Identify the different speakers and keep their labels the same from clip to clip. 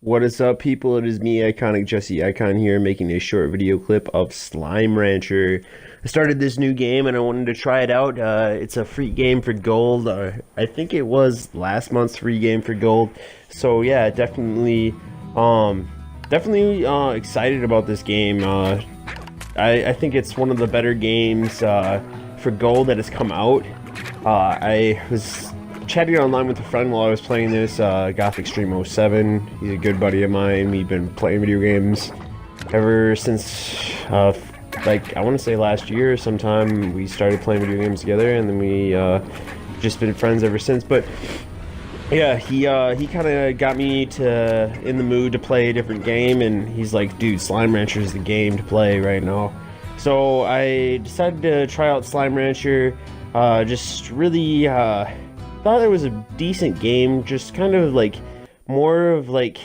Speaker 1: What is up, people? It is me, Iconic Jesse Icon here, making a short video clip of Slime Rancher. I started this new game and I wanted to try it out. It's a free game for gold. I think it was last month's free game for gold. So yeah, definitely excited about this game. I think it's one of the better games for gold that has come out. I was chatting online with a friend while I was playing this, Gothic Stream 07. He's a good buddy of mine. We've been playing video games ever since, like, I want to say last year sometime we started playing video games together, and then we just been friends ever since. But yeah, he kind of got me in the mood to play a different game, and he's like, dude, Slime Rancher is the game to play right now. So I decided to try out Slime Rancher. Just really thought it was a decent game, just kind of like more of like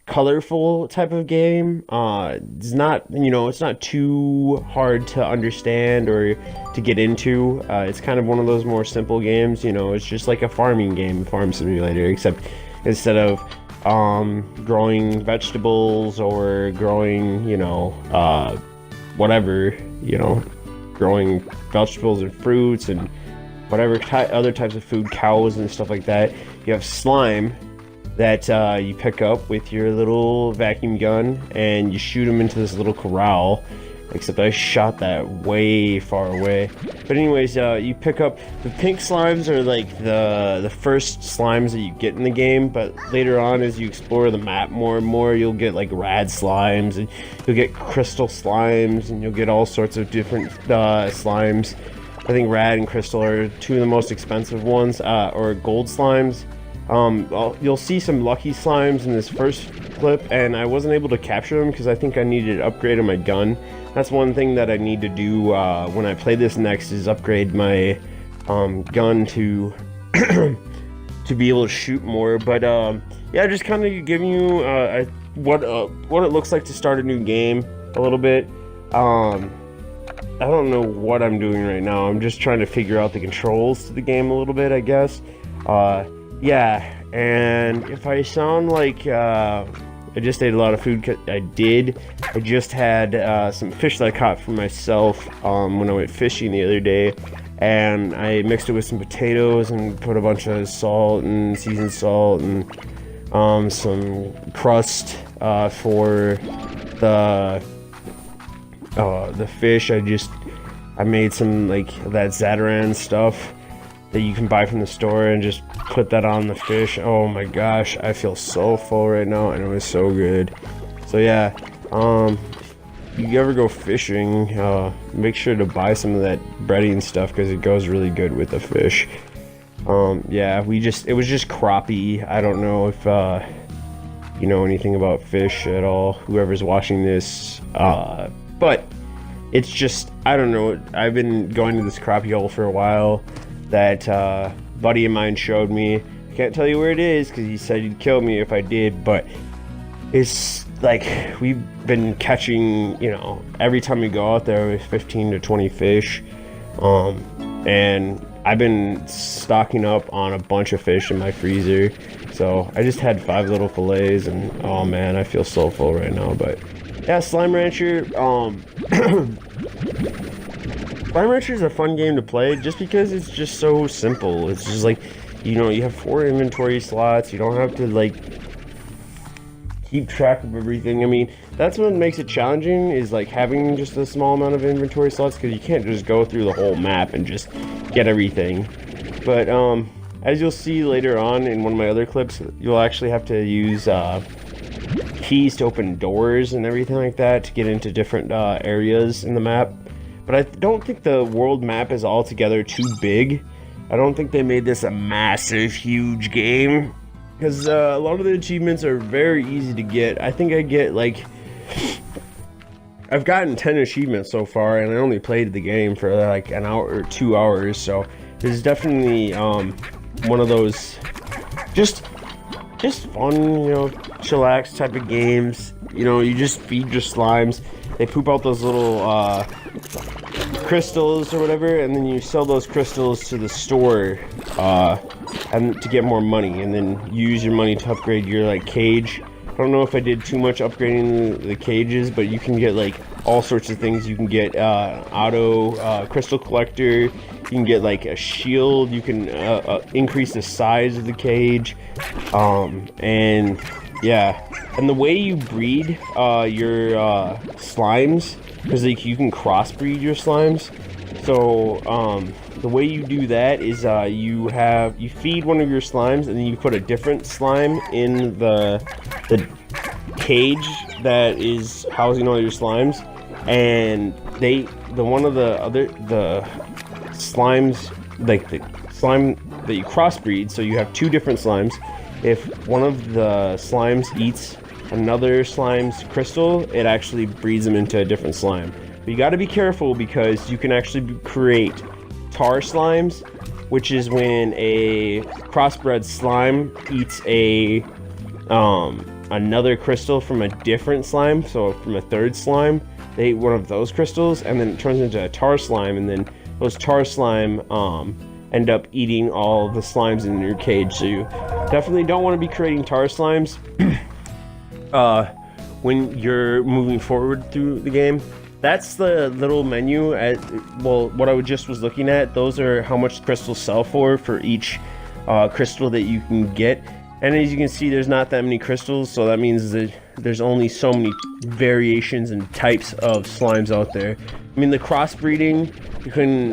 Speaker 1: colorful type of game. It's not, it's not too hard to understand or to get into. It's kind of one of those more simple games. It's just like a farming game, farm simulator, except instead of growing vegetables or growing whatever, growing vegetables and fruits and whatever other types of food, cows and stuff like that. You have slime that you pick up with your little vacuum gun, and you shoot them into this little corral, except I shot that way far away. But anyways, you pick up the pink slimes are like the first slimes that you get in the game, but later on as you explore the map more and more, you'll get like rad slimes, and you'll get crystal slimes, and you'll get all sorts of different slimes. I think Rad and Crystal are two of the most expensive ones, or gold slimes. You'll see some lucky slimes in this first clip, and I wasn't able to capture them because I think I needed to upgrade on my gun. That's one thing that I need to do when I play this next, is upgrade my gun to to be able to shoot more. But yeah, just kind of giving you what it looks like to start a new game a little bit. I don't know what I'm doing right now. I'm just trying to figure out the controls to the game a little bit, I guess. Yeah, and if I sound like I just ate a lot of food, 'cause I did. I just had some fish that I caught for myself when I went fishing the other day, and I mixed it with some potatoes and put a bunch of salt and seasoned salt and some crust for the fish. I made some like that Zatarain stuff that you can buy from the store and just put that on the fish. Oh my gosh, I feel so full right now, and it was so good. So yeah, you ever go fishing, make sure to buy some of that breading stuff because it goes really good with the fish. Yeah, it was just crappie. I don't know if you know anything about fish at all, whoever's watching this, but it's just, I don't know, I've been going to this crappie hole for a while that buddy of mine showed me. I can't tell you where it is because he said he'd kill me if I did, but it's like we've been catching, every time we go out there with 15 to 20 fish, and I've been stocking up on a bunch of fish in my freezer. So I just had 5 little fillets, and oh man, I feel so full right now. But yeah, Slime Rancher, Slime Rancher is a fun game to play just because it's just so simple. It's just like, you have 4 inventory slots. You don't have to like keep track of everything. I mean, that's what makes it challenging, is like having just a small amount of inventory slots, because you can't just go through the whole map and just get everything. But as you'll see later on in one of my other clips, you'll actually have to use keys to open doors and everything like that to get into different areas in the map. But I don't think the world map is altogether too big. I don't think they made this a massive, huge game, because a lot of the achievements are very easy to get. I think I get like, I've gotten 10 achievements so far, and I only played the game for like an hour or 2 hours. So this is definitely one of those just fun, chillax type of games. You just feed your slimes. They poop out those little crystals or whatever, and then you sell those crystals to the store and to get more money, and then use your money to upgrade your like cage I don't know if I did too much upgrading the cages, but you can get like all sorts of things. You can get auto crystal collector. You can get like a shield. You can increase the size of the cage, and yeah. And the way you breed your slimes, because like you can crossbreed your slimes. So the way you do that is you feed one of your slimes, and then you put a different slime in the cage that is housing all your slimes, and the slimes, like the slime that you crossbreed, so you have two different slimes. If one of the slimes eats another slime's crystal, it actually breeds them into a different slime. But you got to be careful, because you can actually create tar slimes, which is when a crossbred slime eats another crystal from a different slime. So from a third slime, they eat one of those crystals, and then it turns into a tar slime, and then those tar slime end up eating all the slimes in your cage. So you definitely don't want to be creating tar slimes when you're moving forward through the game. That's the little menu what I just was looking at. Those are how much crystals sell for each crystal that you can get. And as you can see, there's not that many crystals, so that means that there's only so many variations and types of slimes out there. I mean, the crossbreeding, you can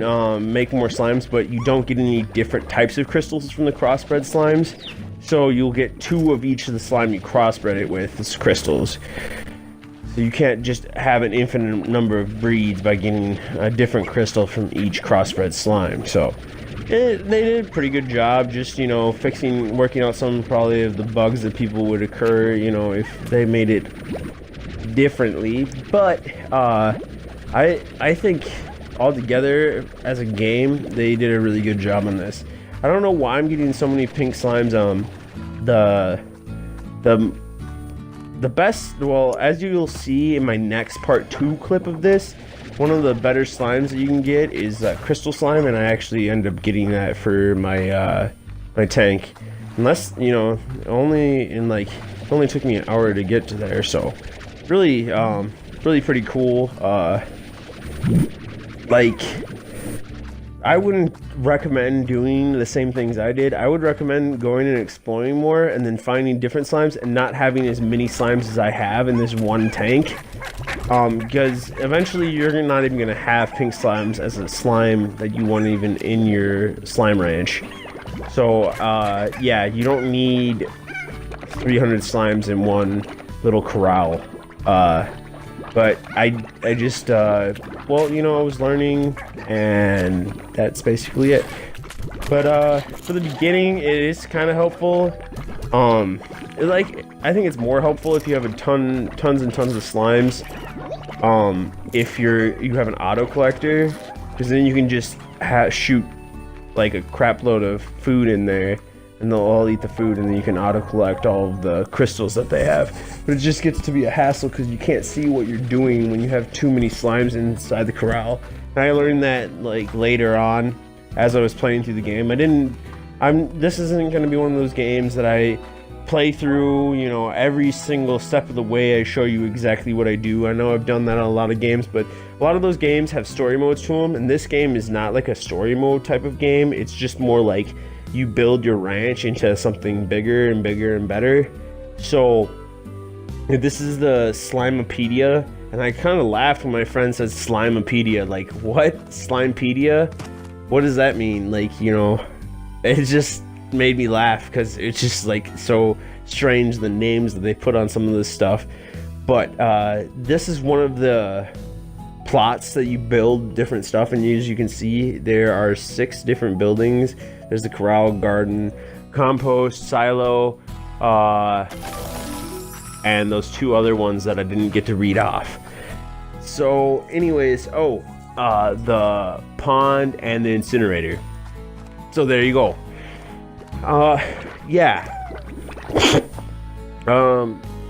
Speaker 1: make more slimes, but you don't get any different types of crystals from the crossbred slimes. So you'll get 2 of each of the slime you crossbred it with as crystals. So you can't just have an infinite number of breeds by getting a different crystal from each crossbred slime. So they did a pretty good job, just, you know, working out some probably of the bugs that people would occur, you know, if they made it differently. But I think altogether as a game, they did a really good job on this. I don't know why I'm getting so many pink slimes. The best, well, as you'll see in my next part 2 clip of this, one of the better slimes that you can get is crystal slime, and I actually end up getting that for my my tank. Unless, you know, it only took me an hour to get to there, so really really pretty cool. Like, I wouldn't recommend doing the same things I did. I would recommend going and exploring more, and then finding different slimes, and not having as many slimes as I have in this one tank. Because eventually you're not even going to have pink slimes as a slime that you want even in your slime ranch. So yeah, you don't need 300 slimes in one little corral. But I just, well, you know, I was learning, and that's basically it. But for the beginning, it is kind of helpful. Like, I think it's more helpful if you have tons and tons of slimes. If you have an auto collector, because then you can just shoot like a crap load of food in there, and they'll all eat the food, and then you can auto collect all of the crystals that they have. But it just gets to be a hassle, because you can't see what you're doing when you have too many slimes inside the corral. And I learned that like later on as I was playing through the game. This isn't going to be one of those games that I play through, you know, every single step of the way. I show you exactly what I do. I know I've done that on a lot of games, but a lot of those games have story modes to them, and this game is not like a story mode type of game. It's just more like you build your ranch into something bigger and bigger and better. So this is the Slimepedia, and I kind of laughed when my friend said Slimepedia. Like, what? Slimepedia? What does that mean? Like, you know, it just made me laugh, because it's just like so strange, the names that they put on some of this stuff. But this is one of the plots that you build different stuff, and as you can see, there are 6 different buildings. There's the corral, garden, compost, silo, and those 2 other ones that I didn't get to read off. So anyways, the pond and the incinerator. So there you go.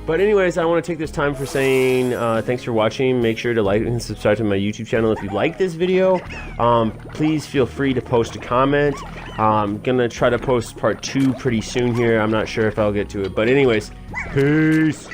Speaker 1: But anyways, I want to take this time for saying thanks for watching. Make sure to like and subscribe to my YouTube channel if you like this video. Please feel free to post a comment. I'm gonna try to post part 2 pretty soon here. I'm not sure if I'll get to it, but anyways, peace.